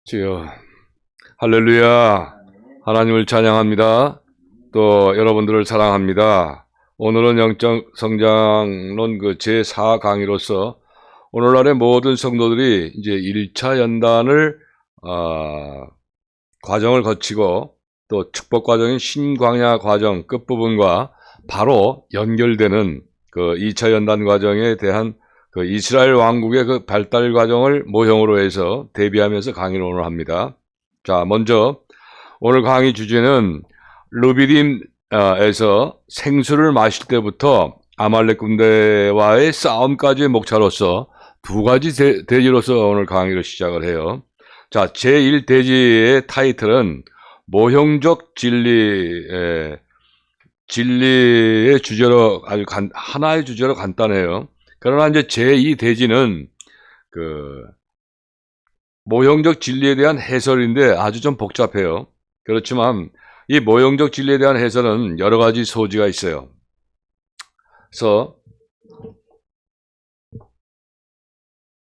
주여, 할렐루야. 하나님을 찬양합니다. 또 여러분들을 사랑합니다. 오늘은 영적 성장론 제4 강의로서 오늘날의 모든 성도들이 이제 1차 연단을 과정을 거치고 또 축복 과정인 신광야 과정 끝부분과 바로 연결되는 2차 연단 과정에 대한 이스라엘 왕국의 발달 과정을 모형으로 해서 대비하면서 강의를 오늘 합니다. 자, 먼저 오늘 강의 주제는 르비딤에서 생수를 마실 때부터 아말렉 군대와의 싸움까지의 목차로서 두 가지 대지로서 오늘 강의를 시작을 해요. 자, 제1대지의 타이틀은 모형적 진리의 주제로 아주 하나의 주제로 간단해요. 그러나 이제 제2대지는 모형적 진리에 대한 해설인데 아주 좀 복잡해요. 그렇지만 이 모형적 진리에 대한 해설은 여러 가지 소지가 있어요. 그래서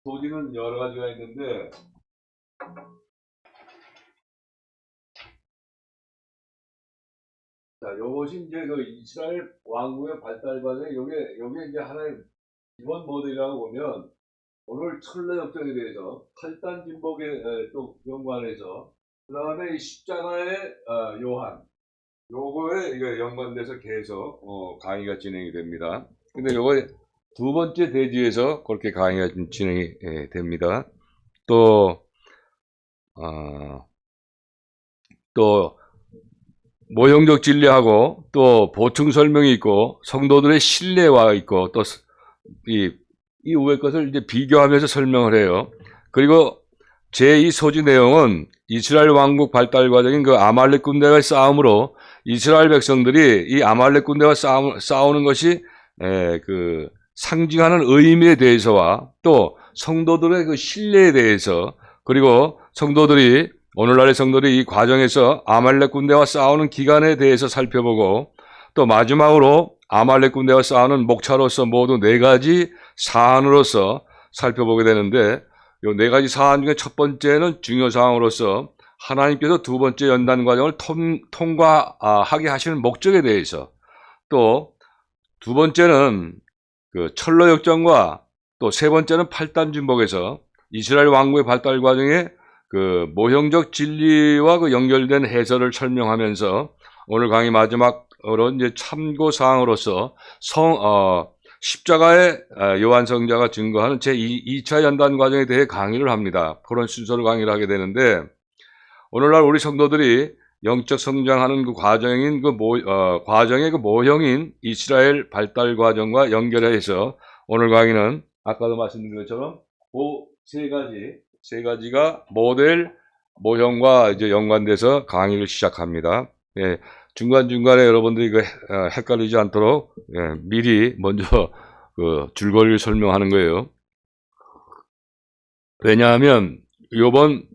소지는 여러 가지가 있는데 자, 요것이 이제 이스라엘 왕국의 발달 과정에 요게 이제 하나의 기본 모델이라고 보면 오늘 철로 역정에 대해서 탈단 진복의 또 연관해서 그 다음에 이 십자가의 요한 요거에 이거 연관돼서 계속 강의가 진행이 됩니다. 근데 요거 두 번째 대지에서 그렇게 강의가 진행이 됩니다. 또 모형적 진리하고 또 보충 설명이 있고 성도들의 신뢰와 있고 또 이 위의 것을 이제 비교하면서 설명을 해요. 그리고 제2 소지 내용은 이스라엘 왕국 발달 과정인 아말렉 군대와의 싸움으로 이스라엘 백성들이 이 아말렉 군대와 싸우는 것이 상징하는 의미에 대해서와 또 성도들의 신뢰에 대해서 그리고 오늘날의 성도들이 이 과정에서 아말렉 군대와 싸우는 기간에 대해서 살펴보고 또 마지막으로 아말렉 군대와 싸우는 목차로서 모두 4가지 사안으로서 살펴보게 되는데 이 4가지 사안 중에 첫 번째는 중요 사항으로서 하나님께서 두 번째 연단 과정을 통과하게 하시는 목적에 대해서 또 두 번째는 철로 역정과 또 세 번째는 팔단 진복에서 이스라엘 왕국의 발달 과정에 모형적 진리와 연결된 해설을 설명하면서 오늘 강의 마지막으로 이제 참고 사항으로서 십자가의 요한 성자가 증거하는 제2차 연단 과정에 대해 강의를 합니다. 그런 순서로 강의를 하게 되는데 오늘날 우리 성도들이 영적 성장하는 과정인 과정의 모형인 이스라엘 발달 과정과 연결해서 오늘 강의는 아까도 말씀드린 것처럼 세 가지가 모델 모형과 이제 연관돼서 강의를 시작합니다. 예, 중간중간에 여러분들이 헷갈리지 않도록 미리 먼저 줄거리를 설명하는 거예요. 왜냐하면 이번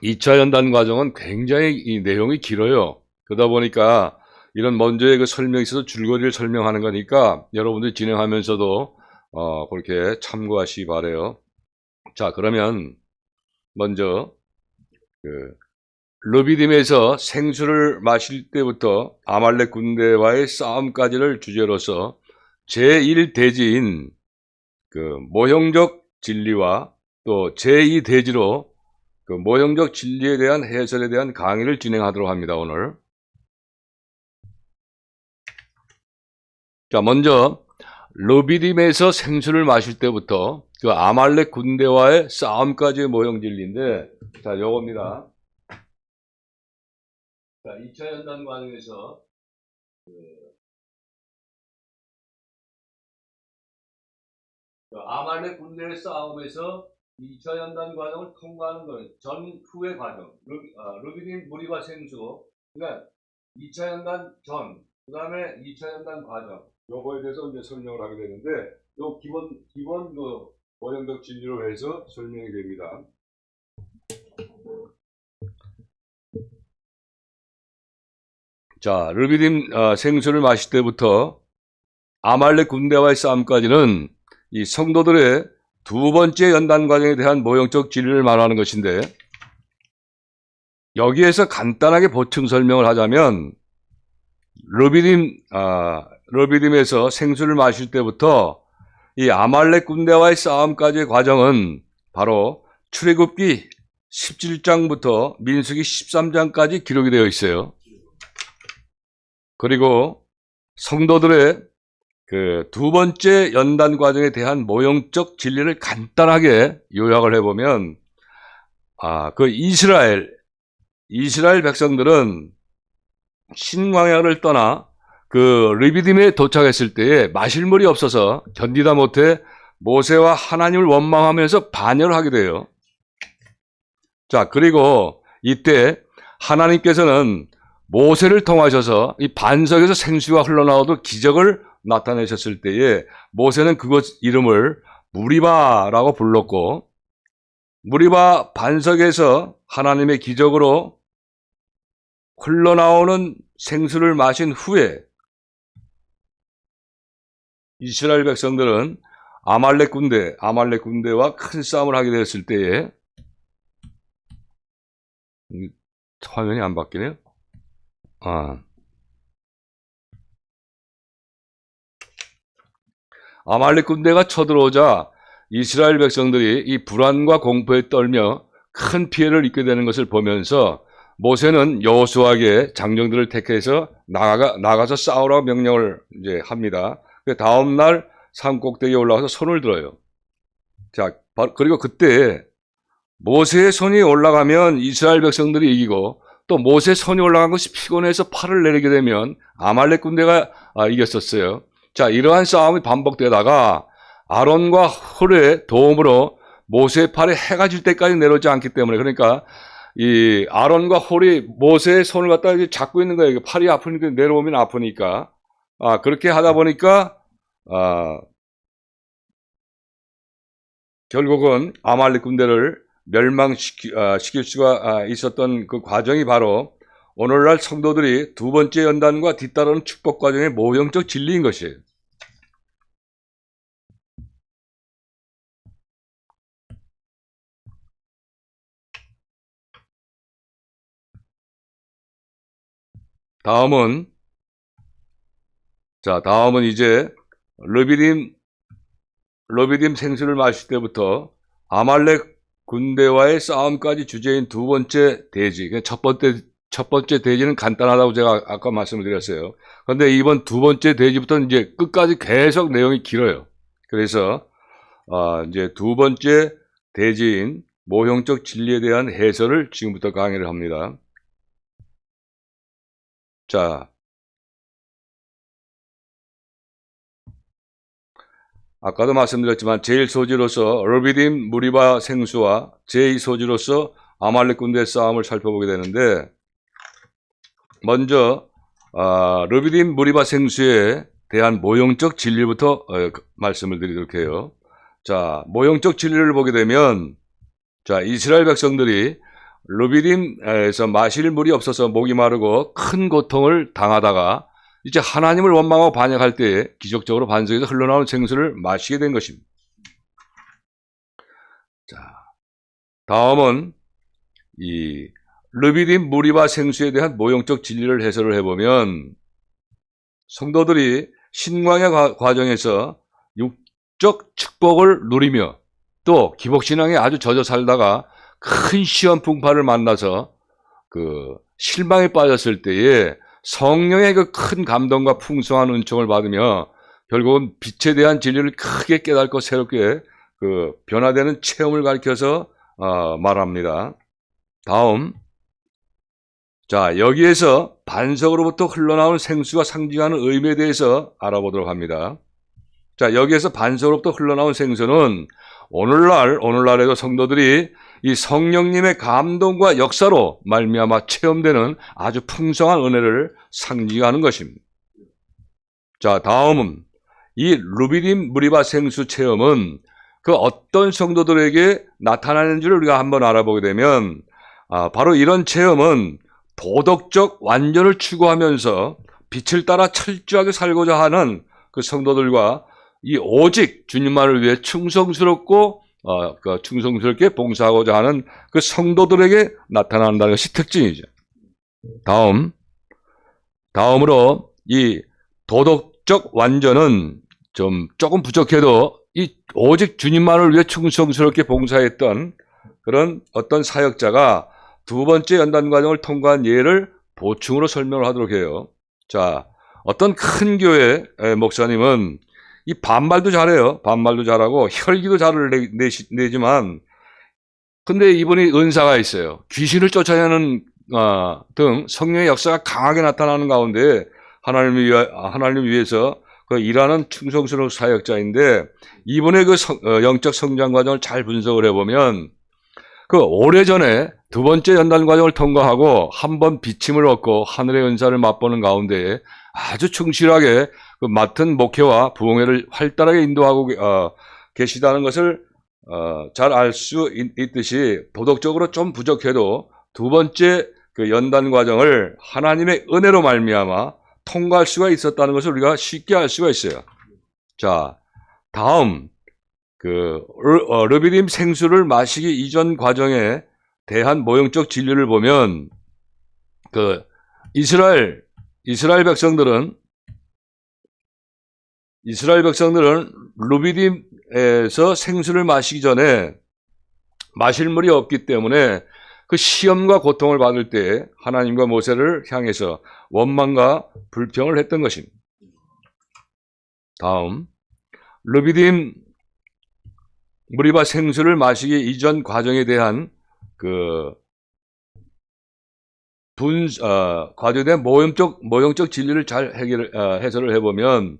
2차 연단 과정은 굉장히 이 내용이 길어요. 그러다 보니까 이런 먼저의 설명이 있어서 줄거리를 설명하는 거니까 여러분들이 진행하면서도 그렇게 참고하시기 바라요. 자, 그러면 먼저 르비딤에서 생수를 마실 때부터 아말렉 군대와의 싸움까지를 주제로서 제1대지인 모형적 진리와 또 제2대지로 모형적 진리에 대한 해설에 대한 강의를 진행하도록 합니다. 오늘. 자, 먼저 르비딤에서 생수를 마실 때부터 아말렉 군대와의 싸움까지의 모형 진리인데 자, 요겁니다. 자, 2차 연단 과정에서 아말렉 군대의 싸움에서 2차 연단 과정을 통과하는 것 전후의 과정, 르비딤 무리와 생수, 그러니까 2차 연단 전, 그 다음에 2차 연단 과정, 요거에 대해서 이제 설명을 하게 되는데, 요 기본 모형적 진리로 해서 설명이 됩니다. 자, 르비딤 생수를 마실 때부터 아말렉 군대와의 싸움까지는 이 성도들의 두 번째 연단 과정에 대한 모형적 진리를 말하는 것인데 여기에서 간단하게 보충 설명을 하자면 르비딤에서 생수를 마실 때부터 이 아말렉 군대와의 싸움까지의 과정은 바로 출애굽기 17장부터 민수기 13장까지 기록이 되어 있어요. 그리고 성도들의 그 두 번째 연단 과정에 대한 모형적 진리를 간단하게 요약을 해보면, 그 이스라엘 백성들은 신광야를 떠나 그 르비딤에 도착했을 때에 마실 물이 없어서 견디다 못해 모세와 하나님을 원망하면서 반역을 하게 돼요. 자, 그리고 이때 하나님께서는 모세를 통하셔서 이 반석에서 생수가 흘러나오도록 기적을 나타내셨을 때에 모세는 그것 이름을 무리바라고 불렀고, 무리바 반석에서 하나님의 기적으로 흘러나오는 생수를 마신 후에 이스라엘 백성들은 아말렉 군대와 큰 싸움을 하게 되었을 때에, 화면이 안 바뀌네요. 아말렉 군대가 쳐들어오자 이스라엘 백성들이 이 불안과 공포에 떨며 큰 피해를 입게 되는 것을 보면서 모세는 여호수아에게 장정들을 택해서 나가서 싸우라고 명령을 이제 합니다. 그 다음 날 산 꼭대기에 올라가서 손을 들어요. 자, 그리고 그때 모세의 손이 올라가면 이스라엘 백성들이 이기고, 또 모세의 손이 올라간 것이 피곤해서 팔을 내리게 되면 아말렉 군대가 이겼었어요. 자, 이러한 싸움이 반복되다가 아론과 홀의 도움으로 모세의 팔에 해가 질 때까지 내려오지 않기 때문에, 그러니까 이 아론과 홀이 모세의 손을 갖다가 잡고 있는 거예요. 팔이 아프니까 내려오면 아프니까. 그렇게 하다 보니까 결국은 아말렉 군대를 멸망시킬 수가 있었던 그 과정이 바로 오늘날 성도들이 두 번째 연단과 뒤따르는 축복 과정의 모형적 진리인 것이에요. 다음은 이제 르비딤 생수를 마실 때부터 아말렉 군대와의 싸움까지 주제인 두 번째 대지. 첫 번째 대지는 간단하다고 제가 아까 말씀을 드렸어요. 그런데 이번 두 번째 대지부터 이제 끝까지 계속 내용이 길어요. 그래서 이제 두 번째 대지인 모형적 진리에 대한 해설을 지금부터 강의를 합니다. 자, 아까도 말씀드렸지만 제1소지로서 르비딤 무리바 생수와 제2소지로서 아말렉 군대의 싸움을 살펴보게 되는데, 먼저 르비딤 무리바 생수에 대한 모형적 진리부터 말씀을 드리도록 해요. 자, 모형적 진리를 보게 되면, 자, 이스라엘 백성들이 르비딤에서 마실 물이 없어서 목이 마르고 큰 고통을 당하다가 이제 하나님을 원망하고 반역할 때에 기적적으로 반석에서 흘러나오는 생수를 마시게 된 것입니다. 자, 다음은 이 르비딤 무리바 생수에 대한 모형적 진리를 해설을 해보면, 성도들이 신광야 과정에서 육적 축복을 누리며 또 기복신앙에 아주 젖어 살다가 큰 시험 풍파를 만나서 그 실망에 빠졌을 때에 성령의 그 큰 감동과 풍성한 은총을 받으며 결국은 빛에 대한 진리를 크게 깨닫고 새롭게 그 변화되는 체험을 가리켜서 말합니다. 다음, 자, 여기에서 반석으로부터 흘러나오는 생수가 상징하는 의미에 대해서 알아보도록 합니다. 자, 여기에서 반석으로부터 흘러나온 생수는 오늘날에도 성도들이 이 성령님의 감동과 역사로 말미암아 체험되는 아주 풍성한 은혜를 상징하는 것입니다. 자, 다음은 이 르비딤 무리바 생수 체험은 그 어떤 성도들에게 나타나는지를 우리가 한번 알아보게 되면, 바로 이런 체험은 도덕적 완전을 추구하면서 빛을 따라 철저하게 살고자 하는 그 성도들과 이 오직 주님만을 위해 충성스럽고 그 충성스럽게 봉사하고자 하는 그 성도들에게 나타난다는 것이 특징이죠. 다음으로 이 도덕적 완전은 조금 부족해도 이 오직 주님만을 위해 충성스럽게 봉사했던 그런 어떤 사역자가 두 번째 연단 과정을 통과한 예를 보충으로 설명을 하도록 해요. 자, 어떤 큰 교회 목사님은 이 반말도 잘해요. 반말도 잘하고 혈기도 잘 내지만 근데 이분이 은사가 있어요. 귀신을 쫓아내는 등 성령의 역사가 강하게 나타나는 가운데 하나님을 위해서 그 일하는 충성스러운 사역자인데 이분의 그 영적 성장 과정을 잘 분석을 해보면 그 오래전에 두 번째 연단 과정을 통과하고 한 번 비침을 얻고 하늘의 은사를 맛보는 가운데 아주 충실하게 그 맡은 목회와 부흥회를 활달하게 인도하고 계시다는 것을 잘 알 수 있듯이 도덕적으로 좀 부족해도 두 번째 그 연단 과정을 하나님의 은혜로 말미암아 통과할 수가 있었다는 것을 우리가 쉽게 알 수가 있어요. 자, 다음 르비딤 생수를 마시기 이전 과정에 대한 모형적 진리를 보면 그 이스라엘 백성들은 르비딤에서 생수를 마시기 전에 마실 물이 없기 때문에 그 시험과 고통을 받을 때 하나님과 모세를 향해서 원망과 불평을 했던 것입니다. 다음, 르비딤 무리바 생수를 마시기 이전 과정에 대한 과정에 대한 모형적 진리를 잘 해설을 해보면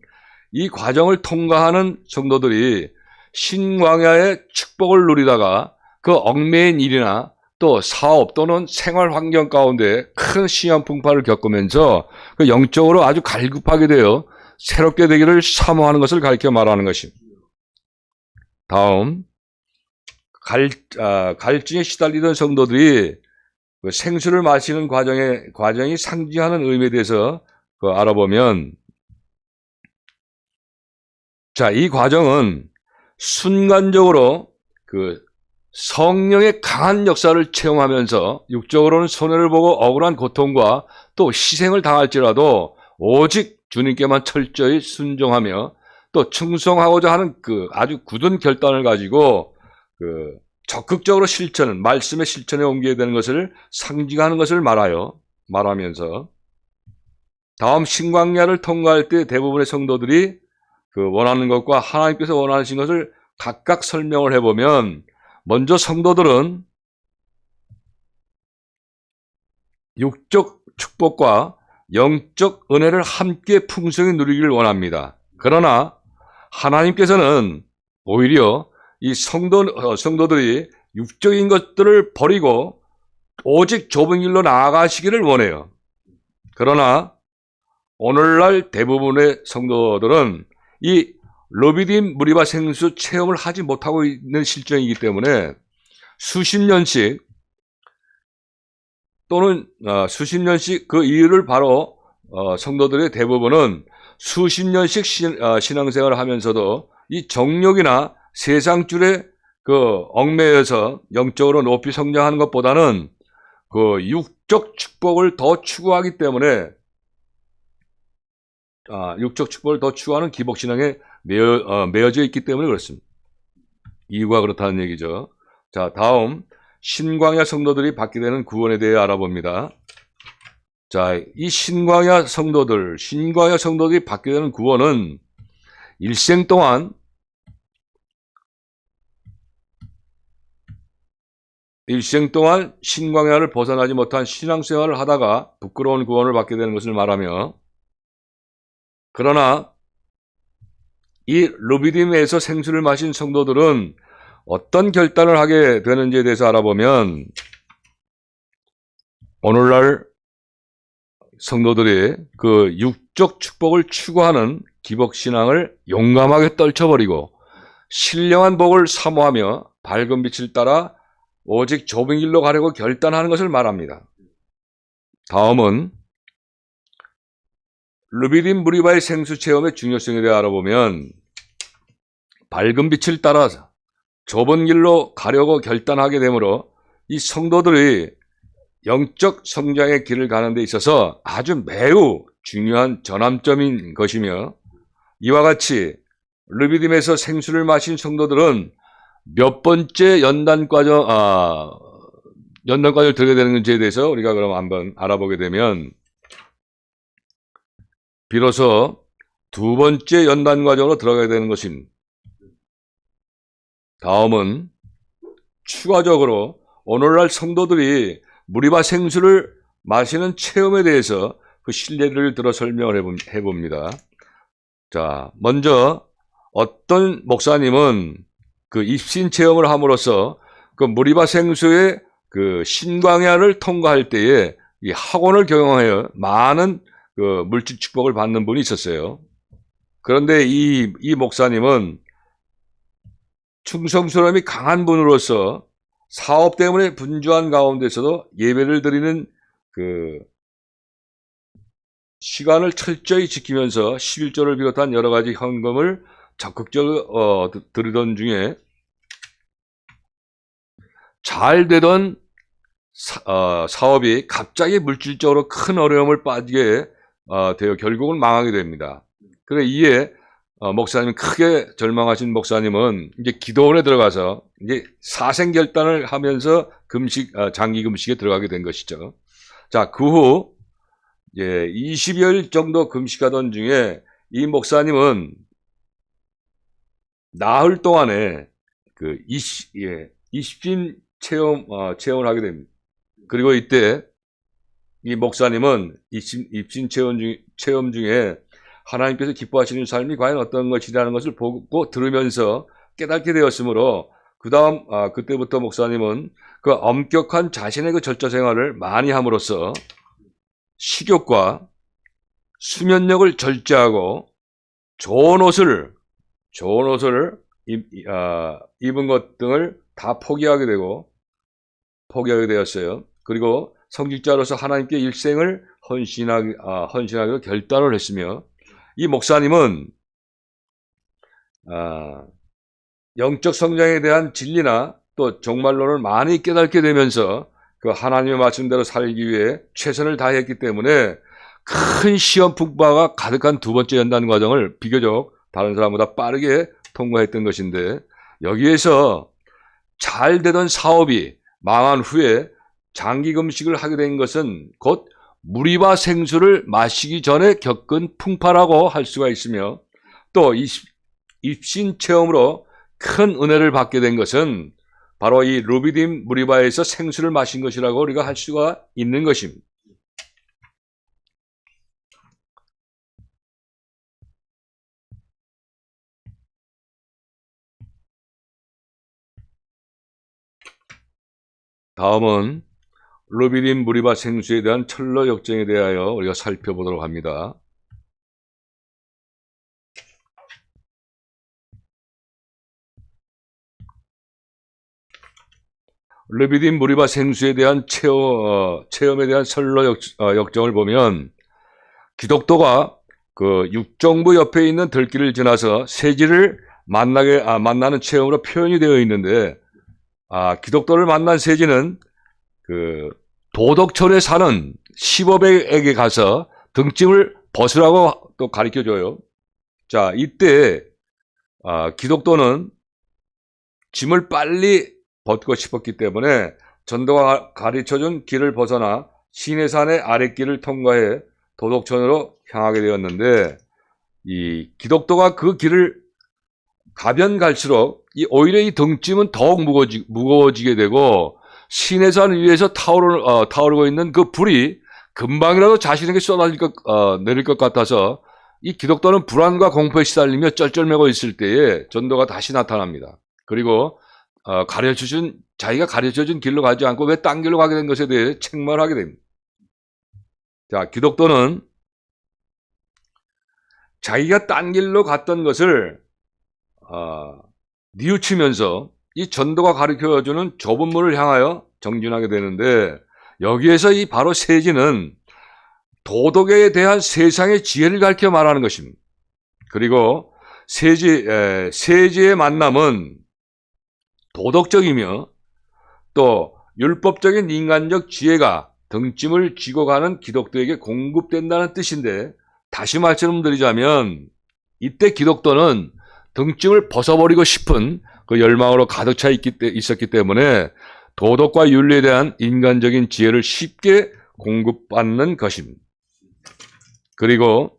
이 과정을 통과하는 성도들이 신광야의 축복을 누리다가 그 얽매인 일이나 또 사업 또는 생활 환경 가운데 큰 시험 풍파를 겪으면서 그 영적으로 아주 갈급하게 되어 새롭게 되기를 사모하는 것을 가리켜 말하는 것입니다. 다음, 갈증에 시달리던 성도들이 그 생수를 마시는 과정이 상징하는 의미에 대해서 알아보면, 자, 이 과정은 순간적으로 그 성령의 강한 역사를 체험하면서 육적으로는 손해를 보고 억울한 고통과 또 희생을 당할지라도 오직 주님께만 철저히 순종하며 또 충성하고자 하는 그 아주 굳은 결단을 가지고 그 적극적으로 말씀의 실천에 옮겨야 되는 것을 상징하는 것을 말하면서 다음 신광야를 통과할 때 대부분의 성도들이 그 원하는 것과 하나님께서 원하신 것을 각각 설명을 해보면 먼저 성도들은 육적 축복과 영적 은혜를 함께 풍성히 누리기를 원합니다. 그러나 하나님께서는 오히려 이 성도들이 육적인 것들을 버리고 오직 좁은 길로 나아가시기를 원해요. 그러나 오늘날 대부분의 성도들은 이 르비딤 무리바 생수 체험을 하지 못하고 있는 실정이기 때문에 수십 년씩 그 이유를 바로 성도들의 대부분은 수십 년씩 신앙생활을 하면서도 이 정욕이나 세상줄에 그 얽매여서 영적으로 높이 성장하는 것보다는 그 육적 축복을 더 추구하기 때문에 육적 축복을 더 추구하는 기복신앙에 매여져 있기 때문에 그렇습니다. 이유가 그렇다는 얘기죠. 자, 다음 신광야 성도들이 받게 되는 구원에 대해 알아봅니다. 자, 이 신광야 성도들이 받게 되는 구원은 일생 동안 신광야를 벗어나지 못한 신앙생활을 하다가 부끄러운 구원을 받게 되는 것을 말하며, 그러나 이 르비딤에서 생수를 마신 성도들은 어떤 결단을 하게 되는지에 대해서 알아보면 오늘날 성도들이 그 육적 축복을 추구하는 기복신앙을 용감하게 떨쳐버리고 신령한 복을 사모하며 밝은 빛을 따라 오직 좁은 길로 가려고 결단하는 것을 말합니다. 다음은 르비딤 무리바의 생수 체험의 중요성에 대해 알아보면 밝은 빛을 따라서 좁은 길로 가려고 결단하게 되므로 이 성도들이 영적 성장의 길을 가는 데 있어서 아주 매우 중요한 전환점인 것이며, 이와 같이 르비딤에서 생수를 마신 성도들은 몇 번째 연단 과정을 들게 되는지에 대해서 우리가 그럼 한번 알아보게 되면, 비로소 두 번째 연단 과정으로 들어가게 되는 것입니다. 다음은 추가적으로 오늘날 성도들이 무리바 생수를 마시는 체험에 대해서 그 신뢰를 들어 설명을 해봅니다. 자, 먼저 어떤 목사님은 그 입신 체험을 함으로써 그 무리바 생수의 그 신광야를 통과할 때에 이 학원을 경영하여 많은 그 물질 축복을 받는 분이 있었어요. 그런데 이 목사님은 충성스러움이 강한 분으로서 사업 때문에 분주한 가운데서도 예배를 드리는 그 시간을 철저히 지키면서 11조를 비롯한 여러 가지 헌금을 적극적으로 드리던 중에 잘 되던 사업이 갑자기 물질적으로 큰 어려움을 빠지게 되어 결국은 망하게 됩니다. 그래 이에 목사님 크게 절망하신 목사님은 이제 기도원에 들어가서 이제 사생결단을 하면서 장기 금식에 들어가게 된 것이죠. 자, 그 후 20여일 정도 금식하던 중에 이 목사님은 나흘 동안에 그 입신 체험을 하게 됩니다. 그리고 이때 이 목사님은 입신 체험 중에 하나님께서 기뻐하시는 삶이 과연 어떤 것이라는 것을 보고 들으면서 깨닫게 되었으므로 그때부터 목사님은 그 엄격한 자신의 그 절자 생활을 많이 함으로써 식욕과 수면력을 절제하고 좋은 옷을 입은 것 등을 다 포기하게 되었어요. 그리고 성직자로서 하나님께 일생을 헌신하기로 결단을 했으며, 이 목사님은 영적 성장에 대한 진리나 또 종말론을 많이 깨닫게 되면서 그 하나님의 말씀대로 살기 위해 최선을 다했기 때문에 큰 시험 풍파가 가득한 두 번째 연단 과정을 비교적 다른 사람보다 빠르게 통과했던 것인데, 여기에서 잘 되던 사업이 망한 후에 장기 금식을 하게 된 것은 곧 무리바 생수를 마시기 전에 겪은 풍파라고 할 수가 있으며, 또 입신 체험으로 큰 은혜를 받게 된 것은 바로 이 르비딤 무리바에서 생수를 마신 것이라고 우리가 할 수가 있는 것입니다. 다음은 르비딤 무리바 생수에 대한 철로 역정에 대하여 우리가 살펴보도록 합니다. 르비딤 무리바 생수에 대한 체험에 대한 철로 역정을 보면, 기독도가 그 육정부 옆에 있는 들길을 지나서 세지를 만나는 체험으로 표현이 되어 있는데, 기독도를 만난 세지는 그 도덕촌에 사는 시버백에게 가서 등짐을 벗으라고 또 가르쳐 줘요. 자, 이때 기독도는 짐을 빨리 벗고 싶었기 때문에 전도가 가르쳐준 길을 벗어나 시내산의 아랫길을 통과해 도덕촌으로 향하게 되었는데, 이 기독도가 그 길을 가면 갈수록 오히려 이 등짐은 더욱 무거워지게 되고, 시내산 위에서 타오르고 있는 그 불이 금방이라도 자신에게 내릴 것 같아서 이 기독도는 불안과 공포에 시달리며 쩔쩔매고 있을 때에 전도가 다시 나타납니다. 그리고 자기가 가르쳐준 길로 가지 않고 왜 딴 길로 가게 된 것에 대해 책망하게 됩니다. 자, 기독도는 자기가 딴 길로 갔던 것을 뉘우치면서 이 전도가 가르쳐주는 좁은 문을 향하여 정진하게 되는데, 여기에서 이 바로 세지는 도덕에 대한 세상의 지혜를 가르쳐 말하는 것입니다. 그리고 세지의 만남은 도덕적이며 또 율법적인 인간적 지혜가 등짐을 지고 가는 기독도에게 공급된다는 뜻인데, 다시 말씀드리자면 이때 기독도는 등짐을 벗어버리고 싶은 그 열망으로 가득 차 있었기 때문에 도덕과 윤리에 대한 인간적인 지혜를 쉽게 공급받는 것입니다. 그리고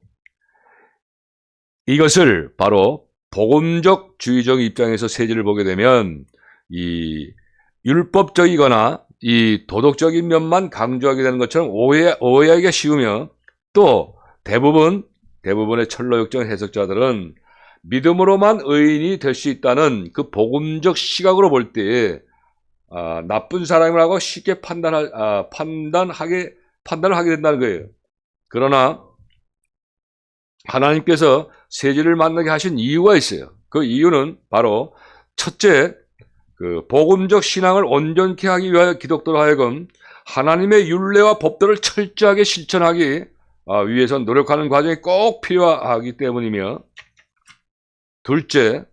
이것을 바로 복음적 주의적 입장에서 세제를 보게 되면 이 율법적이거나 이 도덕적인 면만 강조하게 되는 것처럼 오해하기가 쉬우며, 또 대부분의 철로역정 해석자들은 믿음으로만 의인이 될 수 있다는 그 복음적 시각으로 볼 때에 나쁜 사람이라고 쉽게 판단을 하게 된다는 거예요. 그러나 하나님께서 세지를 만나게 하신 이유가 있어요. 그 이유는 바로 첫째, 그 복음적 신앙을 온전케 하기 위하여 기독도로 하여금 하나님의 율례와 법도를 철저하게 실천하기 위해서 노력하는 과정이 꼭 필요하기 때문이며, 둘째,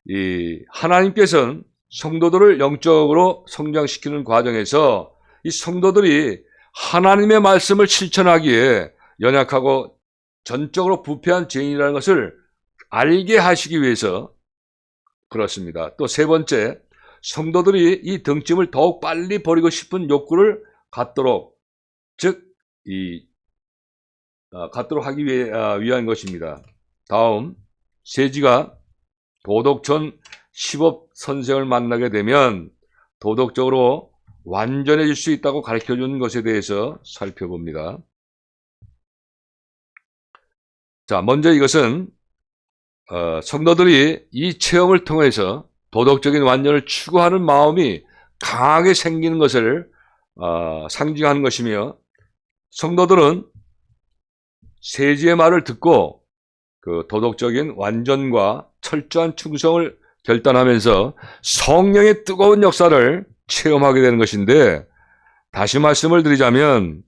이 하나님께서는 성도들을 영적으로 성장시키는 과정에서 이 성도들이 하나님의 말씀을 실천하기에 연약하고 전적으로 부패한 죄인이라는 것을 알게 하시기 위해서 그렇습니다. 또 세 번째, 성도들이 이 등짐을 더욱 빨리 버리고 싶은 욕구를 갖도록, 갖도록 하기 위한 것입니다. 다음, 세지가 도덕전 10업 선생을 만나게 되면 도덕적으로 완전해질 수 있다고 가르쳐주는 것에 대해서 살펴봅니다. 자, 먼저 이것은 성도들이 이 체험을 통해서 도덕적인 완전을 추구하는 마음이 강하게 생기는 것을 상징하는 것이며, 성도들은 세지의 말을 듣고 그 도덕적인 완전과 철저한 충성을 결단하면서 성령의 뜨거운 역사를 체험하게 되는 것인데, 다시 말씀을 드리자면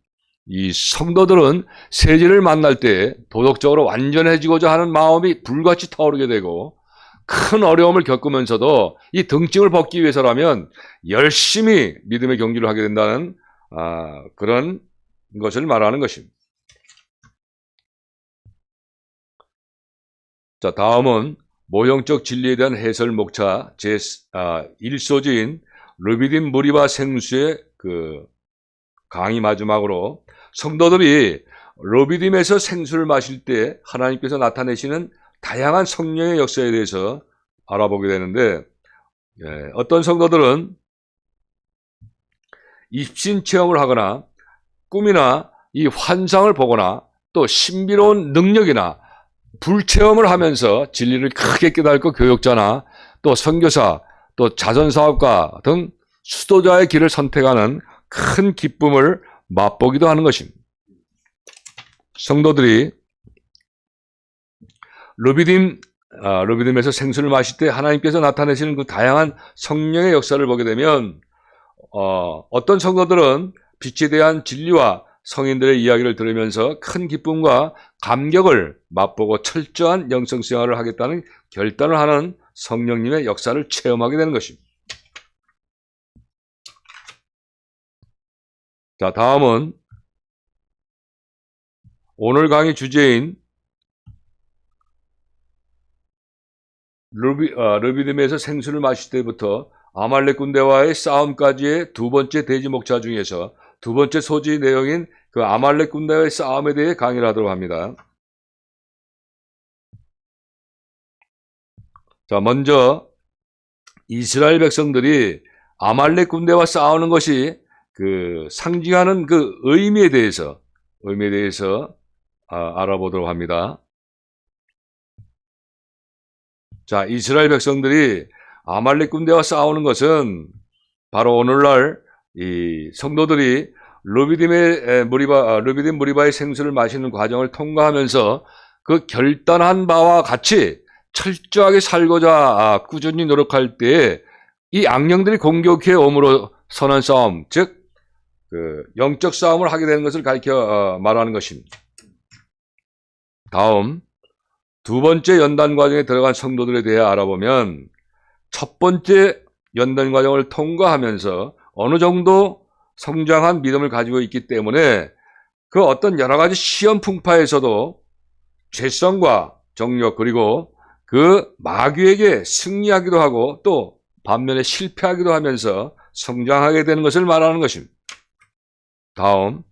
이 성도들은 세지를 만날 때 도덕적으로 완전해지고자 하는 마음이 불같이 타오르게 되고, 큰 어려움을 겪으면서도 이 등짐을 벗기 위해서라면 열심히 믿음의 경주를 하게 된다는 그런 것을 말하는 것입니다. 자, 다음은 모형적 진리에 대한 해설 목차 제1소지인 르비딤 무리바 생수의 그 강의 마지막으로 성도들이 르비딤에서 생수를 마실 때 하나님께서 나타내시는 다양한 성령의 역사에 대해서 알아보게 되는데, 어떤 성도들은 입신 체험을 하거나 꿈이나 이 환상을 보거나 또 신비로운 능력이나 불체험을 하면서 진리를 크게 깨닫고 교역자나 또 선교사 또 자선사업가 등 수도자의 길을 선택하는 큰 기쁨을 맛보기도 하는 것입니다. 성도들이 르비딤에서 생수를 마실 때 하나님께서 나타내시는 그 다양한 성령의 역사를 보게 되면 어떤 성도들은 빛에 대한 진리와 성인들의 이야기를 들으면서 큰 기쁨과 감격을 맛보고 철저한 영성생활을 하겠다는 결단을 하는 성령님의 역사를 체험하게 되는 것입니다. 자, 다음은 오늘 강의 주제인 르비딤에서 생수를 마실 때부터 아말렉 군대와의 싸움까지의 두 번째 대지 목차 중에서 두 번째 소지 내용인 그 아말렉 군대와의 싸움에 대해 강의를 하도록 합니다. 자, 먼저 이스라엘 백성들이 아말렉 군대와 싸우는 것이 그 상징하는 그 의미에 대해서 알아보도록 합니다. 자, 이스라엘 백성들이 아말렉 군대와 싸우는 것은 바로 오늘날 이 성도들이 르비딤 무리바의 생수를 마시는 과정을 통과하면서 그 결단한 바와 같이 철저하게 살고자 꾸준히 노력할 때에 이 악령들이 공격해 오므로 선한 싸움, 즉 그 영적 싸움을 하게 되는 것을 가리켜 말하는 것입니다. 다음 두 번째 연단 과정에 들어간 성도들에 대해 알아보면 첫 번째 연단 과정을 통과하면서 어느 정도 성장한 믿음을 가지고 있기 때문에 그 어떤 여러 가지 시험 풍파에서도 죄성과 정욕 그리고 그 마귀에게 승리하기도 하고 또 반면에 실패하기도 하면서 성장하게 되는 것을 말하는 것입니다. 다음,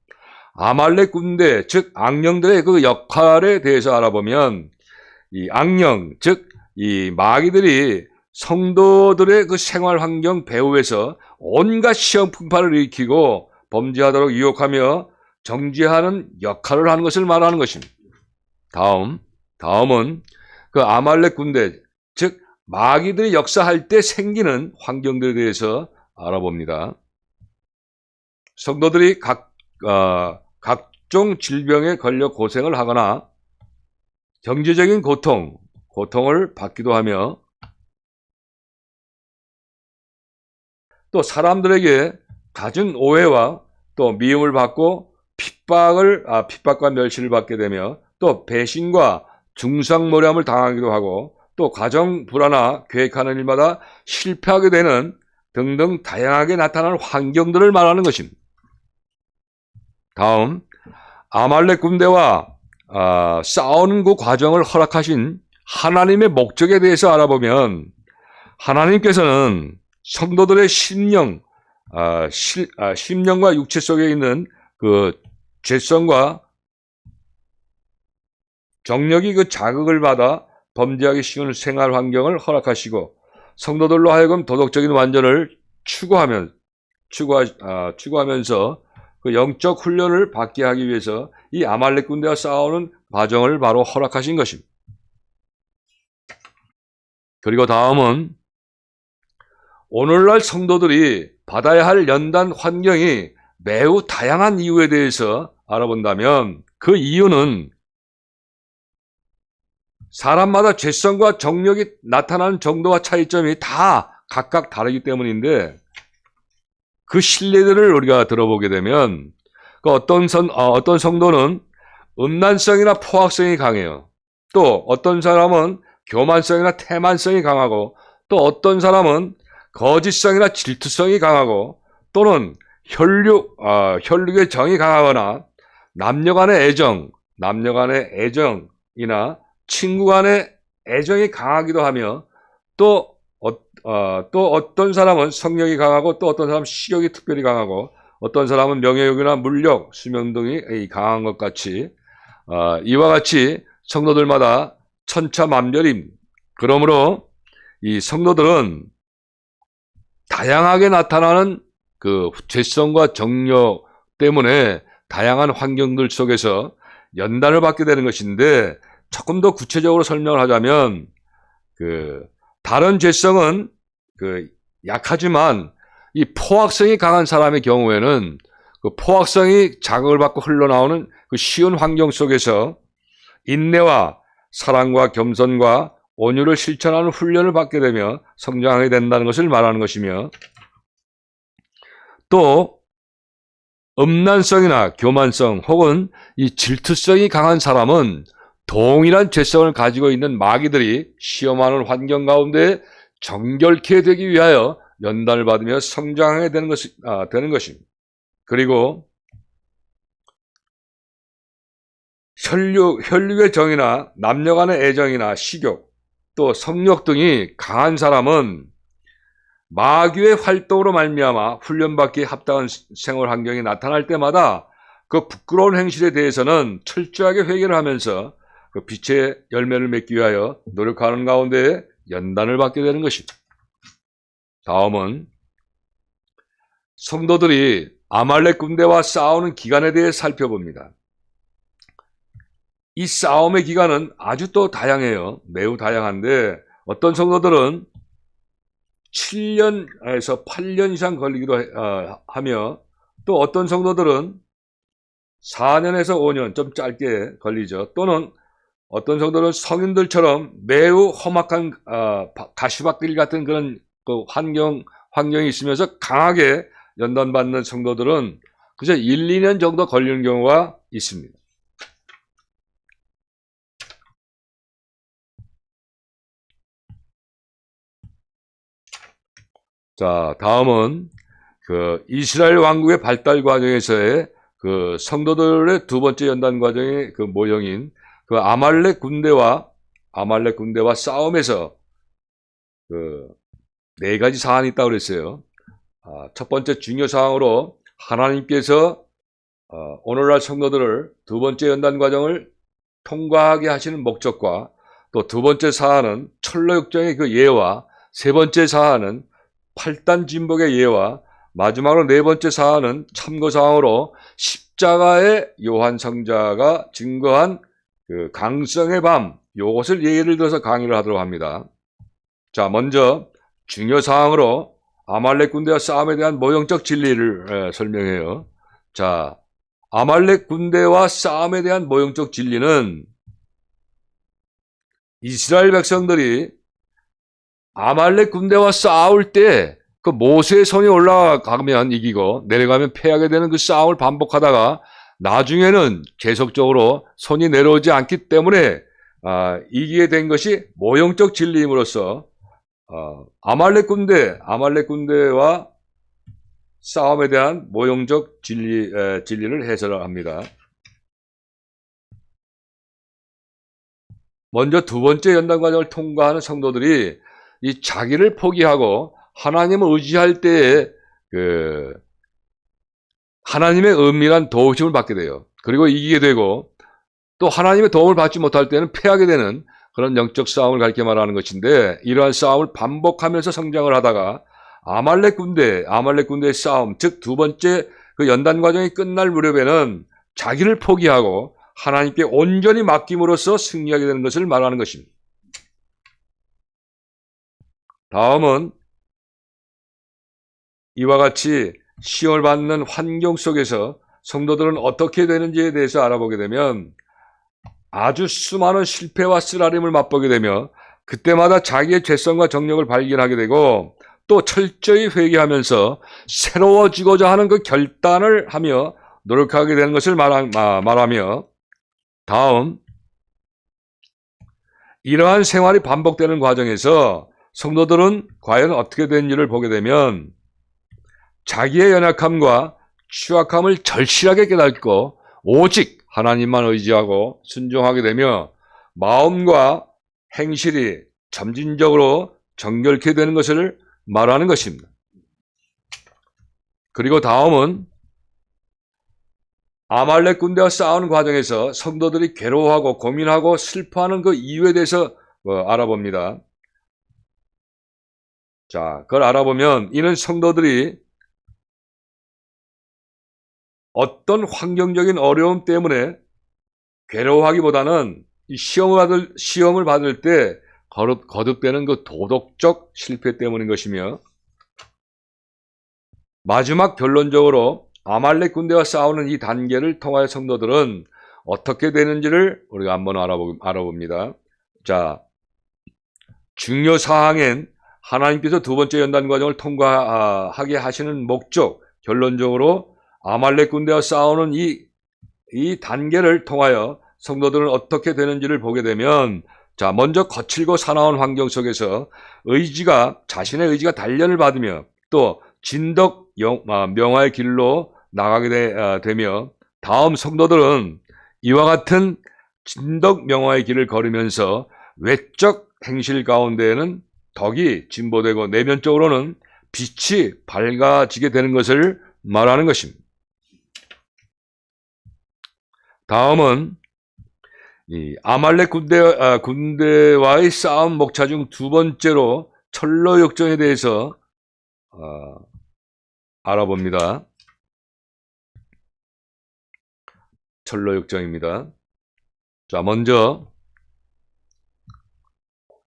아말렉 군대, 즉 악령들의 그 역할에 대해서 알아보면 이 악령, 즉 이 마귀들이 성도들의 그 생활 환경 배후에서 온갖 시험 풍파를 일으키고 범죄하도록 유혹하며 정죄하는 역할을 하는 것을 말하는 것입니다. 다음은 그 아말렉 군대, 즉 마귀들이 역사할 때 생기는 환경들에 대해서 알아봅니다. 성도들이 각종 질병에 걸려 고생을 하거나 경제적인 고통을 받기도 하며 또 사람들에게 갖은 오해와 또 미움을 받고 핍박과 멸시를 받게 되며 또 배신과 중상모략을 당하기도 하고 또 가정 불화나 계획하는 일마다 실패하게 되는 등등 다양하게 나타나는 환경들을 말하는 것입니다. 다음, 아말렉 군대와 싸우는 그 과정을 허락하신 하나님의 목적에 대해서 알아보면 하나님께서는 성도들의 심령과 육체 속에 있는 그 죄성과 정력이 그 자극을 받아 범죄하기 쉬운 생활 환경을 허락하시고 성도들로 하여금 도덕적인 완전을 추구하면서 그 영적 훈련을 받게 하기 위해서 이 아말렉 군대와 싸우는 과정을 바로 허락하신 것입니다. 그리고 다음은 오늘날 성도들이 받아야 할 연단 환경이 매우 다양한 이유에 대해서 알아본다면 그 이유는 사람마다 죄성과 정력이 나타나는 정도와 차이점이 다 각각 다르기 때문인데 그 신뢰들을 우리가 들어보게 되면 그 어떤 성도는 음란성이나 포악성이 강해요. 또 어떤 사람은 교만성이나 태만성이 강하고 또 어떤 사람은 거짓성이나 질투성이 강하고 또는 혈육의 정이 강하거나 남녀 간의 애정이나 친구 간의 애정이 강하기도 하며 또 어떤 사람은 성욕이 강하고 또 어떤 사람은 식욕이 특별히 강하고 어떤 사람은 명예욕이나 물욕, 수명 등이 강한 것 같이 이와 같이 성도들마다 천차만별입니다. 그러므로 이 성도들은 다양하게 나타나는 그 죄성과 정욕 때문에 다양한 환경들 속에서 연단을 받게 되는 것인데 조금 더 구체적으로 설명을 하자면 다른 죄성은 약하지만 이 포악성이 강한 사람의 경우에는 그 포악성이 자극을 받고 흘러나오는 그 쉬운 환경 속에서 인내와 사랑과 겸손과 온유를 실천하는 훈련을 받게 되며 성장하게 된다는 것을 말하는 것이며 또 음란성이나 교만성 혹은 이 질투성이 강한 사람은 동일한 죄성을 가지고 있는 마귀들이 시험하는 환경 가운데 정결케 되기 위하여 연단을 받으며 성장하게 되는 것입니다. 그리고 혈육의 정이나 남녀 간의 애정이나 식욕 또 성욕 등이 강한 사람은 마귀의 활동으로 말미암아 훈련받기에 합당한 생활 환경이 나타날 때마다 그 부끄러운 행실에 대해서는 철저하게 회개를 하면서 그 빛의 열매를 맺기 위하여 노력하는 가운데 연단을 받게 되는 것입니다. 다음은 성도들이 아말렉 군대와 싸우는 기간에 대해 살펴봅니다. 이 싸움의 기간은 아주 또 다양해요. 매우 다양한데 어떤 성도들은 7년에서 8년 이상 걸리기도 하며 또 어떤 성도들은 4년에서 5년 좀 짧게 걸리죠. 또는 어떤 성도는 성인들처럼 매우 험악한 가시밭길 같은 그런 그 환경이 있으면서 강하게 연단받는 성도들은 그저 1, 2년 정도 걸리는 경우가 있습니다. 자, 다음은 그 이스라엘 왕국의 발달 과정에서의 그 성도들의 두 번째 연단 과정의 그 모형인 그 아말렉 군대와 싸움에서 그 네 가지 사안이 있다고 그랬어요. 첫 번째 중요 사항으로 하나님께서 오늘날 성도들을 두 번째 연단 과정을 통과하게 하시는 목적과 또 두 번째 사안은 철로역정의 그 예와 세 번째 사안은 8단 진복의 예와 마지막으로 네 번째 사안은 참고사항으로 십자가의 요한 성자가 증거한 그 강성의 밤, 요것을 예를 들어서 강의를 하도록 합니다. 자, 먼저 중요 사항으로 아말렉 군대와 싸움에 대한 모형적 진리를 설명해요. 자, 아말렉 군대와 싸움에 대한 모형적 진리는 이스라엘 백성들이 아말렉 군대와 싸울 때 그 모세의 손이 올라가면 이기고 내려가면 패하게 되는 그 싸움을 반복하다가 나중에는 계속적으로 손이 내려오지 않기 때문에 이기게 된 것이 모형적 진리임으로써 아말렉 군대와 싸움에 대한 모형적 진리를 해설합니다. 먼저 두 번째 연단 과정을 통과하는 성도들이 이 자기를 포기하고 하나님을 의지할 때에 그 하나님의 은밀한 도우심을 받게 돼요. 그리고 이기게 되고 또 하나님의 도움을 받지 못할 때는 패하게 되는 그런 영적 싸움을 가리켜 말하는 것인데 이러한 싸움을 반복하면서 성장을 하다가 아말렉 군대의 싸움, 즉 두 번째 그 연단 과정이 끝날 무렵에는 자기를 포기하고 하나님께 온전히 맡김으로써 승리하게 되는 것을 말하는 것입니다. 다음은 이와 같이 시험을 받는 환경 속에서 성도들은 어떻게 되는지에 대해서 알아보게 되면 아주 수많은 실패와 쓰라림을 맛보게 되며 그때마다 자기의 죄성과 정력을 발견하게 되고 또 철저히 회개하면서 새로워지고자 하는 그 결단을 하며 노력하게 되는 것을 말하며 다음 이러한 생활이 반복되는 과정에서 성도들은 과연 어떻게 되는지를 보게 되면 자기의 연약함과 취약함을 절실하게 깨닫고 오직 하나님만 의지하고 순종하게 되며 마음과 행실이 점진적으로 정결케 되는 것을 말하는 것입니다. 그리고 다음은 아말렉 군대와 싸우는 과정에서 성도들이 괴로워하고 고민하고 슬퍼하는 그 이유에 대해서 알아봅니다. 자, 그걸 알아보면 이는 성도들이 어떤 환경적인 어려움 때문에 괴로워하기보다는 이 시험을 받을 때 거듭되는 그 도덕적 실패 때문인 것이며 마지막 결론적으로 아말렉 군대와 싸우는 이 단계를 통하여 성도들은 어떻게 되는지를 우리가 한번 알아봅니다. 자, 중요 사항엔 하나님께서 두 번째 연단 과정을 통과하게 하시는 목적, 결론적으로 아말렉 군대와 싸우는 이 단계를 통하여 성도들은 어떻게 되는지를 보게 되면 자, 먼저 거칠고 사나운 환경 속에서 자신의 의지가 단련을 받으며 또 진덕 명화의 길로 나가게 되며 다음 성도들은 이와 같은 진덕 명화의 길을 걸으면서 외적 행실 가운데에는 덕이 진보되고 내면적으로는 빛이 밝아지게 되는 것을 말하는 것입니다. 다음은 이 아말렉 군대와의 싸움 목차 중 두 번째로 철로 역정에 대해서 알아봅니다. 철로 역정입니다. 자, 먼저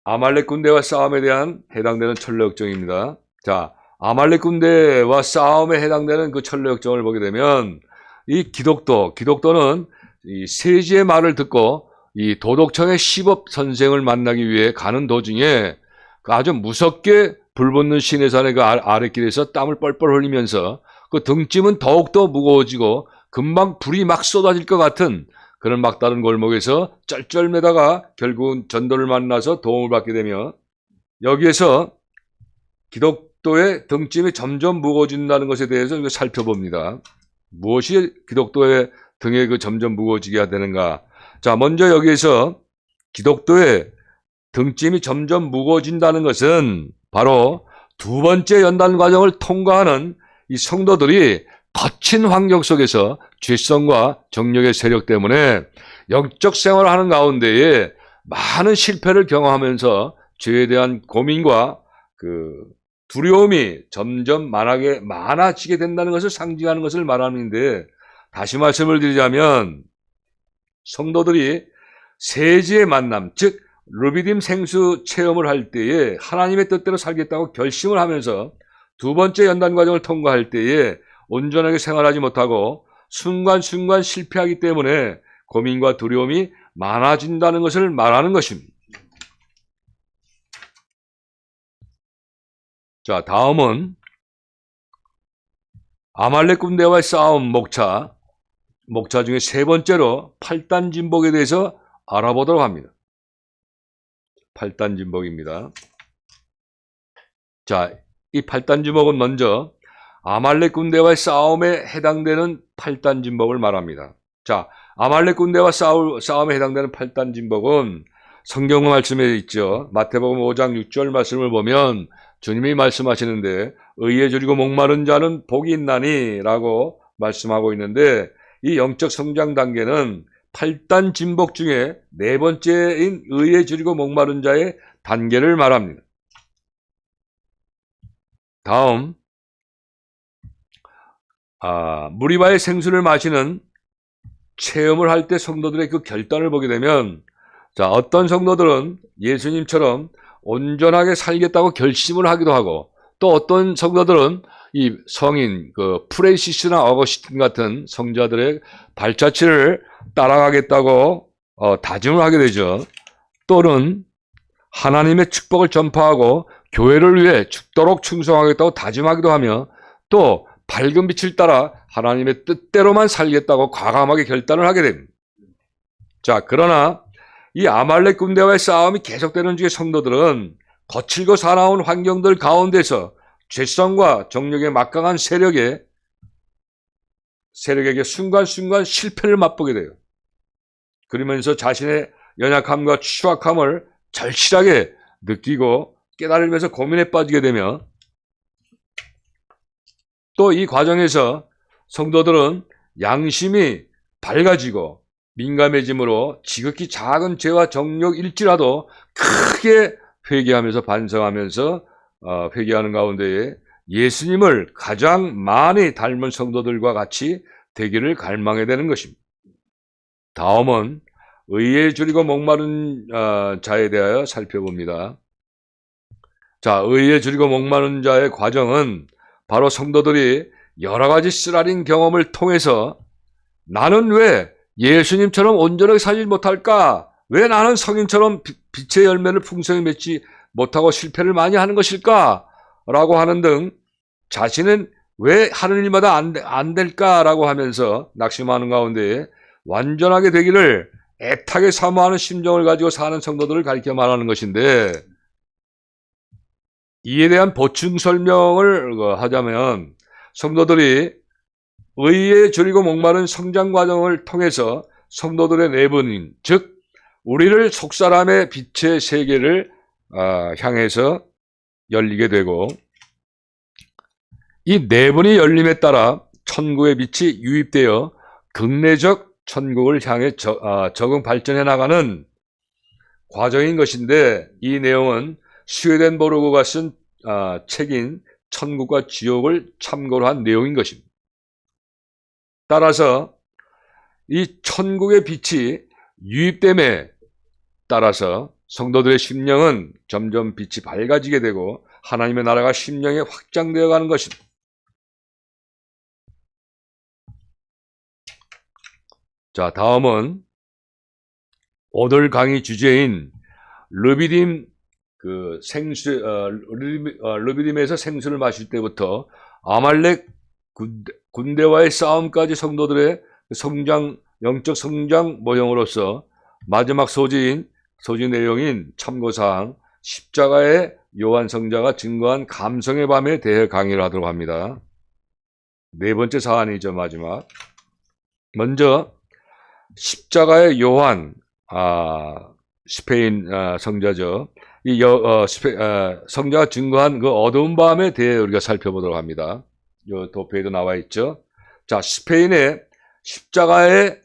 아말렉 군대와 싸움에 대한 해당되는 철로 역정입니다. 자, 아말렉 군대와 싸움에 해당되는 그 철로 역정을 보게 되면 이 기독도는 이 세지의 말을 듣고 이 도덕청의 시법 선생을 만나기 위해 가는 도중에 아주 무섭게 불붙는 시내산의 그 아랫길에서 땀을 뻘뻘 흘리면서 그 등짐은 더욱더 무거워지고 금방 불이 막 쏟아질 것 같은 그런 막다른 골목에서 쩔쩔매다가 결국은 전도를 만나서 도움을 받게 되며 여기에서 기독교의 등짐이 점점 무거워진다는 것에 대해서 살펴봅니다. 무엇이 기독교의 등에 점점 무거워지게 되는가? 자, 먼저 여기에서 기독교의 등짐이 점점 무거워진다는 것은 바로 두 번째 연단 과정을 통과하는 이 성도들이 거친 환경 속에서 죄성과 정욕의 세력 때문에 영적 생활을 하는 가운데에 많은 실패를 경험하면서 죄에 대한 고민과 두려움이 점점 많아지게 된다는 것을 상징하는 것을 말하는데, 다시 말씀을 드리자면 성도들이 세지의 만남, 즉 르비딤 생수 체험을 할 때에 하나님의 뜻대로 살겠다고 결심을 하면서 두 번째 연단 과정을 통과할 때에 온전하게 생활하지 못하고 순간순간 실패하기 때문에 고민과 두려움이 많아진다는 것을 말하는 것입니다. 자, 다음은 아말렉 군대와의 싸움 목차 중에 세 번째로 8단 진복에 대해서 알아보도록 합니다. 8단 진복입니다. 자, 이 8단 진복은 먼저 아말렉 군대와의 싸움에 해당되는 8단 진복을 말합니다. 자, 아말렉 군대와 싸움에 해당되는 8단 진복은 성경 말씀에 있죠. 마태복음 5장 6절 말씀을 보면 주님이 말씀하시는데 의에 줄이고 목마른 자는 복이 있나니 라고 말씀하고 있는데, 이 영적 성장 단계는 8단 진복 중에 네 번째인 의에 줄이고 목마른 자의 단계를 말합니다. 다음, 무리바의 생수를 마시는 체험을 할 때 성도들의 그 결단을 보게 되면, 자, 어떤 성도들은 예수님처럼 온전하게 살겠다고 결심을 하기도 하고, 또 어떤 성도들은 이 성인 프레시스나 어거스틴 같은 성자들의 발자취를 따라가겠다고 다짐을 하게 되죠. 또는 하나님의 축복을 전파하고 교회를 위해 죽도록 충성하겠다고 다짐하기도 하며, 또 밝은 빛을 따라 하나님의 뜻대로만 살겠다고 과감하게 결단을 하게 됩니다. 자, 그러나 이 아말렉 군대와의 싸움이 계속되는 중에 성도들은 거칠고 사나운 환경들 가운데서 죄성과 정욕의 막강한 세력에게 순간순간 실패를 맛보게 돼요. 그러면서 자신의 연약함과 추악함을 절실하게 느끼고 깨달으면서 고민에 빠지게 되며, 또 이 과정에서 성도들은 양심이 밝아지고 민감해짐으로 지극히 작은 죄와 정욕일지라도 크게 회개하면서 반성하면서 회개하는 가운데에 예수님을 가장 많이 닮은 성도들과 같이 되기를 갈망해야 되는 것입니다. 다음은 의에 줄이고 목마른 자에 대하여 살펴봅니다. 자, 의에 줄이고 목마른 자의 과정은 바로 성도들이 여러 가지 쓰라린 경험을 통해서 나는 왜 예수님처럼 온전하게 살지 못할까? 왜 나는 성인처럼 빛의 열매를 풍성히 맺지 못하고 실패를 많이 하는 것일까? 라고 하는 등 자신은 왜 하는 일마다 안 될까라고 하면서 낙심하는 가운데 완전하게 되기를 애타게 사모하는 심정을 가지고 사는 성도들을 가리켜 말하는 것인데, 이에 대한 보충 설명을 하자면 성도들이 의에 줄이고 목마른 성장 과정을 통해서 성도들의 내분인, 즉 우리를 속사람의 빛의 세계를 향해서 열리게 되고, 이 내분이 열림에 따라 천국의 빛이 유입되어 극례적 천국을 향해 적응 발전해 나가는 과정인 것인데, 이 내용은 스웨덴보르그가 쓴 책인 천국과 지옥을 참고로 한 내용인 것입니다. 따라서 이 천국의 빛이 유입됨에 따라서 성도들의 심령은 점점 빛이 밝아지게 되고 하나님의 나라가 심령에 확장되어 가는 것입니다. 자, 다음은 오늘 강의 주제인 르비딤 르비딤에서 생수를 마실 때부터 아말렉 군대와의 싸움까지 성도들의 영적 성장 모형으로서 마지막 소지 내용인 참고사항 십자가의 요한 성자가 증거한 감성의 밤에 대해 강의를 하도록 합니다. 네 번째 사안이죠, 마지막. 먼저 십자가의 요한, 스페인 성자죠. 이 성자가 증거한 그 어두운 밤에 대해 우리가 살펴보도록 합니다. 요 도표에도 나와 있죠. 자, 스페인의 십자가의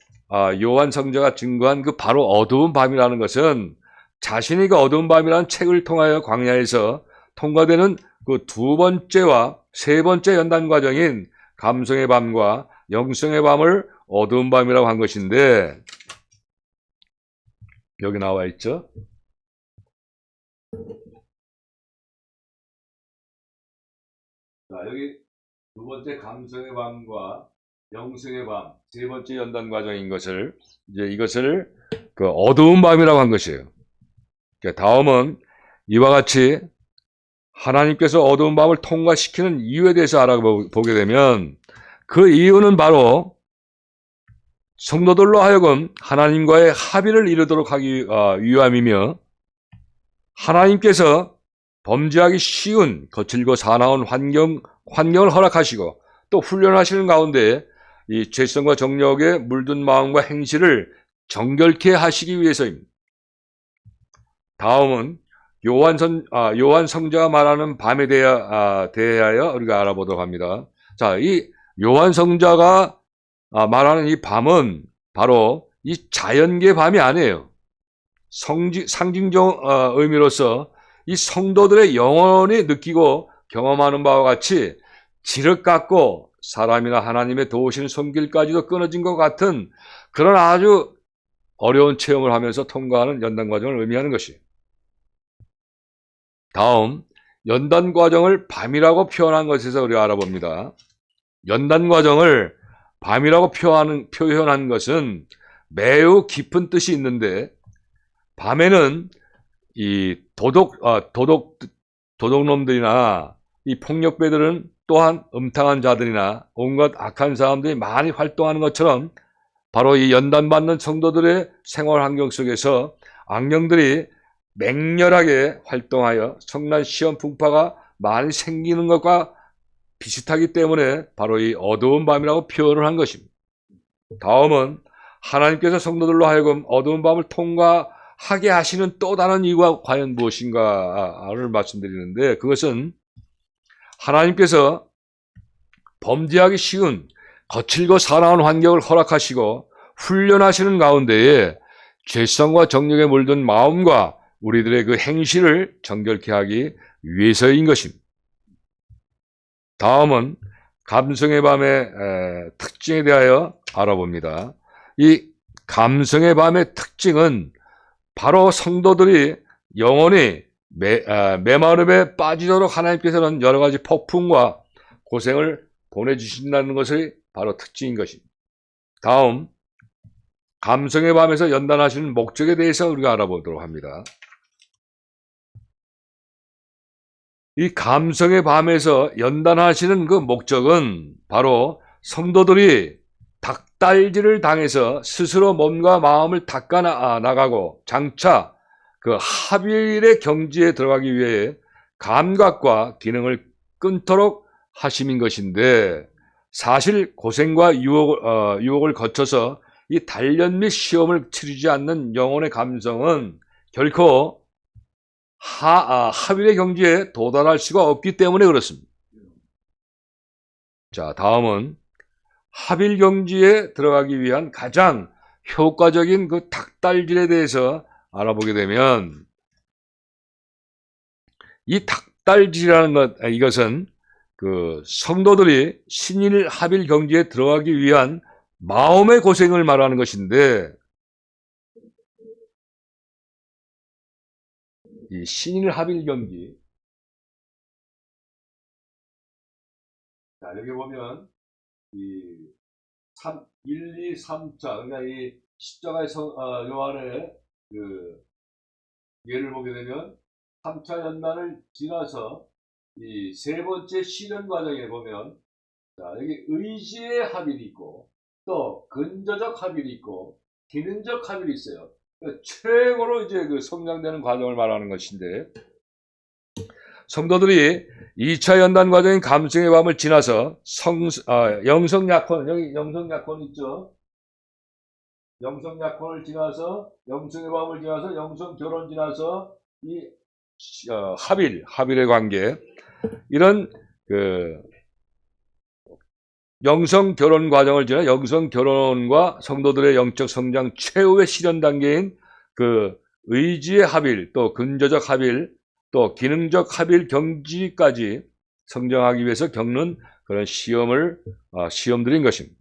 요한 성자가 증거한 그 바로 어두운 밤이라는 것은 자신이 그 어두운 밤이라는 책을 통하여 광야에서 통과되는 그 두 번째와 세 번째 연단 과정인 감성의 밤과 영성의 밤을 어두운 밤이라고 한 것인데, 여기 나와 있죠. 자, 여기 두 번째 감성의 밤과 영성의 밤, 세 번째 연단 과정인 것을, 이제 이것을 그 어두운 밤이라고 한 것이에요. 다음은 이와 같이 하나님께서 어두운 밤을 통과시키는 이유에 대해서 알아보게 되면, 그 이유는 바로 성도들로 하여금 하나님과의 합의를 이루도록 하기 위함이며, 하나님께서 범죄하기 쉬운 거칠고 사나운 환경을 허락하시고 또 훈련하시는 가운데 이 죄성과 정욕에 물든 마음과 행실을 정결케 하시기 위해서입니다. 다음은 요한 성자가 말하는 밤에 대하여 우리가 알아보도록 합니다. 자, 이 요한 성자가 말하는 이 밤은 바로 이 자연계 밤이 아니에요. 상징적 의미로서 이 성도들의 영혼이 느끼고 경험하는 바와 같이 지륵 같고 사람이나 하나님의 도우시는 손길까지도 끊어진 것 같은 그런 아주 어려운 체험을 하면서 통과하는 연단 과정을 의미하는 것이에요. 다음, 연단 과정을 밤이라고 표현한 것에서 우리가 알아봅니다. 연단 과정을 밤이라고 표현한 것은 매우 깊은 뜻이 있는데, 밤에는 이 도둑놈들이나 이 폭력배들은 또한 음탕한 자들이나 온갖 악한 사람들이 많이 활동하는 것처럼 바로 이 연단받는 성도들의 생활 환경 속에서 악령들이 맹렬하게 활동하여 성난 시험 풍파가 많이 생기는 것과 비슷하기 때문에 바로 이 어두운 밤이라고 표현을 한 것입니다. 다음은 하나님께서 성도들로 하여금 어두운 밤을 통과하게 하시는 또 다른 이유가 과연 무엇인가를 말씀드리는데, 그것은 하나님께서 범죄하기 쉬운 거칠고 사나운 환경을 허락하시고 훈련하시는 가운데에 죄성과 정욕에 물든 마음과 우리들의 그 행실을 정결케 하기 위해서인 것입니다. 다음은 감성의 밤의 특징에 대하여 알아봅니다. 이 감성의 밤의 특징은 바로 성도들이 영혼이 메마름에 빠지도록 하나님께서는 여러 가지 폭풍과 고생을 보내주신다는 것이 바로 특징인 것입니다. 다음, 감성의 밤에서 연단하시는 목적에 대해서 우리가 알아보도록 합니다. 이 감성의 밤에서 연단하시는 그 목적은 바로 성도들이 닭달질을 당해서 스스로 몸과 마음을 닦아 나가고 장차 그 합일의 경지에 들어가기 위해 감각과 기능을 끊도록 하심인 것인데, 사실 고생과 유혹을 거쳐서 이 단련 및 시험을 치르지 않는 영혼의 감성은 결코 합일의 경지에 도달할 수가 없기 때문에 그렇습니다. 자, 다음은 합일 경지에 들어가기 위한 가장 효과적인 그 닭달질에 대해서 알아보게 되면, 이 닭달질이라는 이것은 그 성도들이 신일 합일 경지에 들어가기 위한 마음의 고생을 말하는 것인데, 이 신일 합일 경지, 자, 여기 보면 이 1, 2, 3차, 그러니까 이 십자가의 요한의 그 예를 보게 되면 3차 연단을 지나서 이 세 번째 시련 과정에 보면, 자, 여기 의지의 합일이 있고 또 근저적 합일이 있고 기능적 합일이 있어요. 그러니까 최고로 이제 그 성장되는 과정을 말하는 것인데, 성도들이 2차 연단 과정인 감성의 밤을 지나서 영성약혼, 여기 영성약혼 있죠? 영성약혼을 지나서, 영성의 밤을 지나서, 영성결혼 지나서, 합일의 관계, 이런 영성결혼 과정을 지나 영성결혼과 성도들의 영적 성장 최후의 실현 단계인 의지의 합일, 또 근저적 합일, 또 기능적 합일 경지까지 성장하기 위해서 겪는 그런 시험들인 것입니다.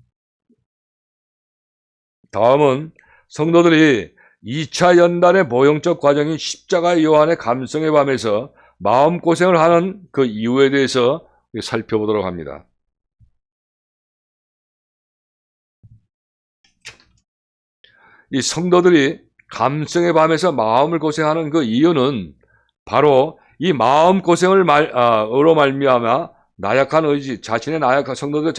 다음은 성도들이 2차 연단의 모형적 과정인 십자가 요한의 감성의 밤에서 마음고생을 하는 그 이유에 대해서 살펴보도록 합니다. 이 성도들이 감성의 밤에서 마음을 고생하는 그 이유는 바로 이 마음고생을 으로 말미암아 나약한 의지, 성도들의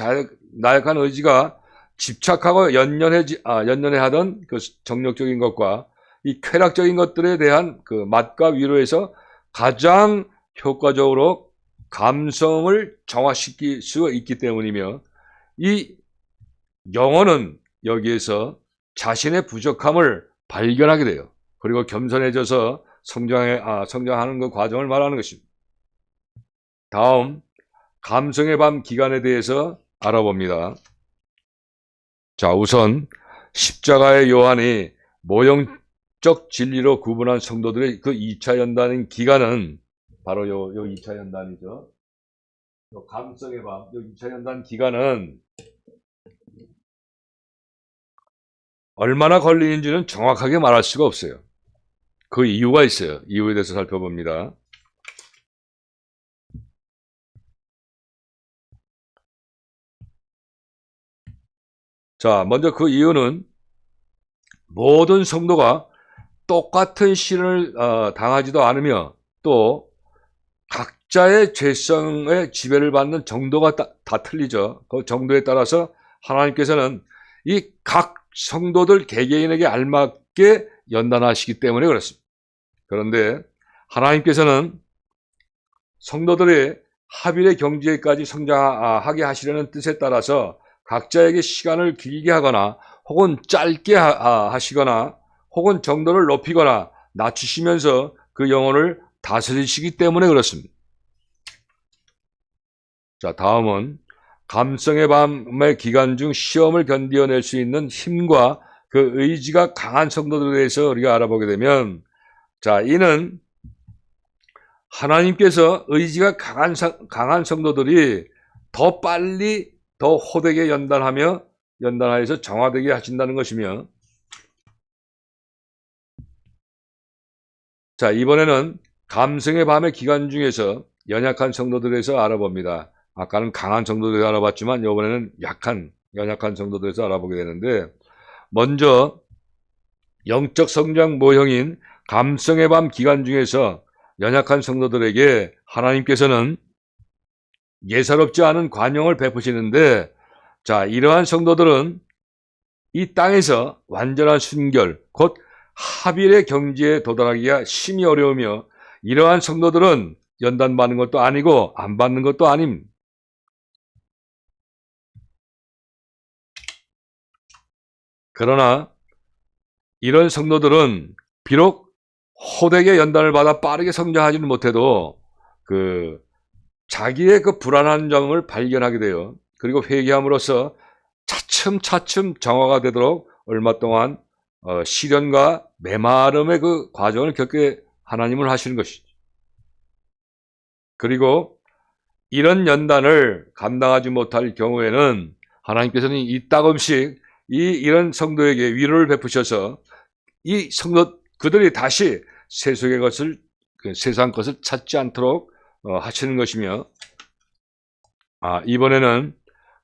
나약한 의지가 집착하고 연연해 하던 그 정력적인 것과 이 쾌락적인 것들에 대한 그 맛과 위로에서 가장 효과적으로 감성을 정화시킬 수 있기 때문이며, 이 영혼은 여기에서 자신의 부족함을 발견하게 돼요. 그리고 겸손해져서 성장하는 그 과정을 말하는 것입니다. 다음, 감성의 밤 기간에 대해서 알아봅니다. 자, 우선 십자가의 요한이 모형적 진리로 구분한 성도들의 그 2차 연단인 기간은 바로 요 2차 연단이죠. 요 감성의 밤, 요 2차 연단 기간은 얼마나 걸리는지는 정확하게 말할 수가 없어요. 그 이유가 있어요. 이유에 대해서 살펴봅니다. 자, 먼저 그 이유는 모든 성도가 똑같은 시련을 당하지도 않으며, 또 각자의 죄성의 지배를 받는 정도가 다 틀리죠. 그 정도에 따라서 하나님께서는 이 각 성도들 개개인에게 알맞게 연단하시기 때문에 그렇습니다. 그런데 하나님께서는 성도들의 합일의 경지에까지 성장하게 하시려는 뜻에 따라서 각자에게 시간을 길게 하거나 혹은 짧게 하시거나 혹은 정도를 높이거나 낮추시면서 그 영혼을 다스리시기 때문에 그렇습니다. 자, 다음은 감성의 밤의 기간 중 시험을 견디어낼 수 있는 힘과 그 의지가 강한 성도들에 대해서 우리가 알아보게 되면, 자, 이는 하나님께서 의지가 강한 성도들이 더 빨리 더 호되게 연단하여서 정화되게 하신다는 것이며, 자, 이번에는 감성의 밤의 기간 중에서 연약한 성도들에서 알아봅니다. 아까는 강한 성도들에서 알아봤지만 이번에는 연약한 성도들에서 알아보게 되는데, 먼저 영적 성장 모형인 감성의 밤 기간 중에서 연약한 성도들에게 하나님께서는 예사롭지 않은 관용을 베푸시는데, 자, 이러한 성도들은 이 땅에서 완전한 순결, 곧 합일의 경지에 도달하기가 심히 어려우며, 이러한 성도들은 연단받는 것도 아니고 안 받는 것도 아닙니다. 그러나 이런 성도들은 비록 호되게 연단을 받아 빠르게 성장하지는 못해도 자기의 그 불안한 점을 발견하게 돼요. 그리고 회개함으로써 차츰차츰 정화가 되도록 얼마 동안 시련과 메마름의 그 과정을 겪게 하나님을 하시는 것이죠. 그리고 이런 연단을 감당하지 못할 경우에는 하나님께서는 이따금씩 이런 성도에게 위로를 베푸셔서 이 그들이 다시 세상의 것을, 세상 것을 찾지 않도록 하시는 것이며, 이번에는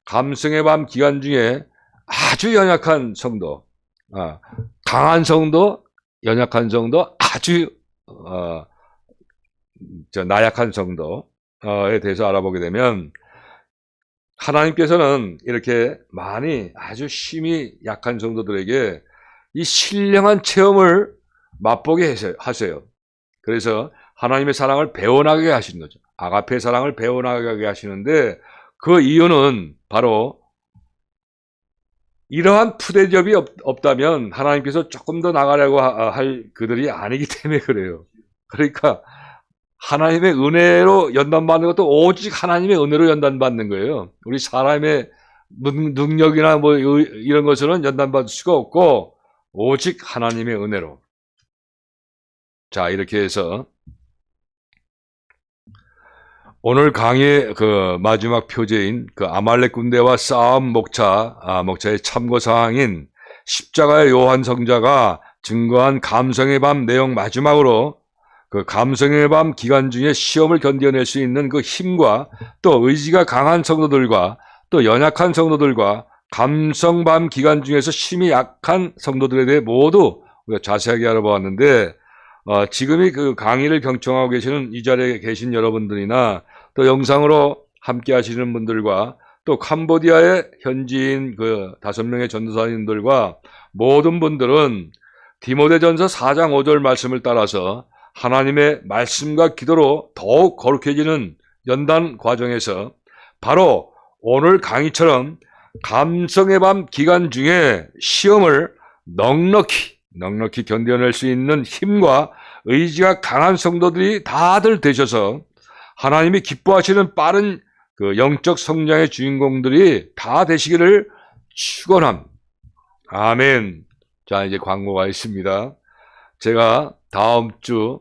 감성의 밤 기간 중에 아주 연약한 성도, 강한 성도, 연약한 성도, 아주 나약한 성도에 대해서 알아보게 되면, 하나님께서는 이렇게 아주 심히 약한 성도들에게 이 신령한 체험을 맛보게 하세요. 그래서 하나님의 사랑을 배워나가게 하시는 거죠. 아가페의 사랑을 배워나가게 하시는데 그 이유는 바로 이러한 푸대접이 없다면 하나님께서 조금 더 나가려고 할 그들이 아니기 때문에 그래요. 그러니까 하나님의 은혜로 연단받는 것도 오직 하나님의 은혜로 연단받는 거예요. 우리 사람의 능력이나 뭐 이런 것으로는 연단받을 수가 없고 오직 하나님의 은혜로. 자, 이렇게 해서 오늘 강의의 그 마지막 표제인 그 아말렉 군대와 싸움 목차의 참고사항인 십자가의 요한 성자가 증거한 감성의 밤 내용 마지막으로 그 감성의 밤 기간 중에 시험을 견뎌낼 수 있는 그 힘과 또 의지가 강한 성도들과 또 연약한 성도들과 감성밤 기간 중에서 힘이 약한 성도들에 대해 모두 우리가 자세하게 알아보았는데 지금이 그 강의를 경청하고 계시는 이 자리에 계신 여러분들이나 또 영상으로 함께 하시는 분들과 또 캄보디아의 현지인 그 5명의 전도사님들과 모든 분들은 디모데전서 4장 5절 말씀을 따라서 하나님의 말씀과 기도로 더욱 거룩해지는 연단 과정에서 바로 오늘 강의처럼 감성의 밤 기간 중에 시험을 넉넉히 견뎌낼 수 있는 힘과 의지가 강한 성도들이 다들 되셔서 하나님이 기뻐하시는 빠른 그 영적 성장의 주인공들이 다 되시기를 축원합니다. 아멘. 자, 이제 광고가 있습니다. 제가 다음 주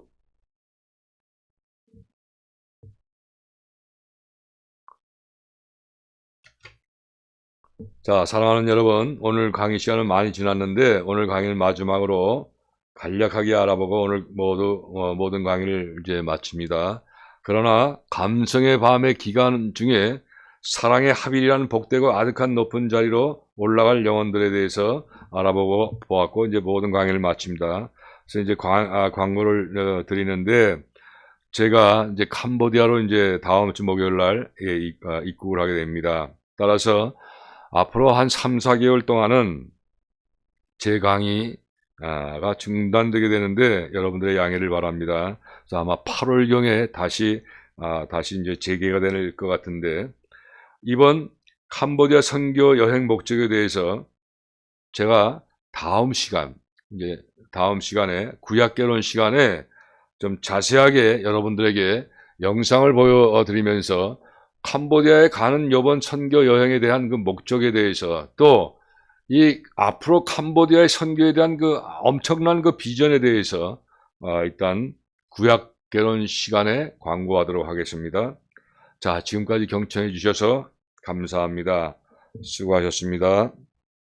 자, 사랑하는 여러분, 오늘 강의 시간은 많이 지났는데 오늘 강의를 마지막으로 간략하게 알아보고 오늘 모든 강의를 이제 마칩니다. 그러나 감성의 밤의 기간 중에 사랑의 합일이라는 복되고 아득한 높은 자리로 올라갈 영혼들에 대해서 알아보고 보았고 이제 모든 강의를 마칩니다. 그래서 이제 광고를 드리는데 제가 이제 캄보디아로 이제 다음 주 목요일 날 입국을 하게 됩니다. 따라서 앞으로 한 3, 4개월 동안은 제 강의가 중단되게 되는데 여러분들의 양해를 바랍니다. 그래서 아마 8월경에 다시 이제 재개가 될 것 같은데 이번 캄보디아 선교 여행 목적에 대해서 제가 다음 시간에 구약개론 시간에 좀 자세하게 여러분들에게 영상을 보여드리면서 캄보디아에 가는 이번 선교 여행에 대한 그 목적에 대해서 또 이 앞으로 캄보디아의 선교에 대한 그 엄청난 그 비전에 대해서 일단 구약개론 시간에 광고하도록 하겠습니다. 자, 지금까지 경청해 주셔서 감사합니다. 수고하셨습니다.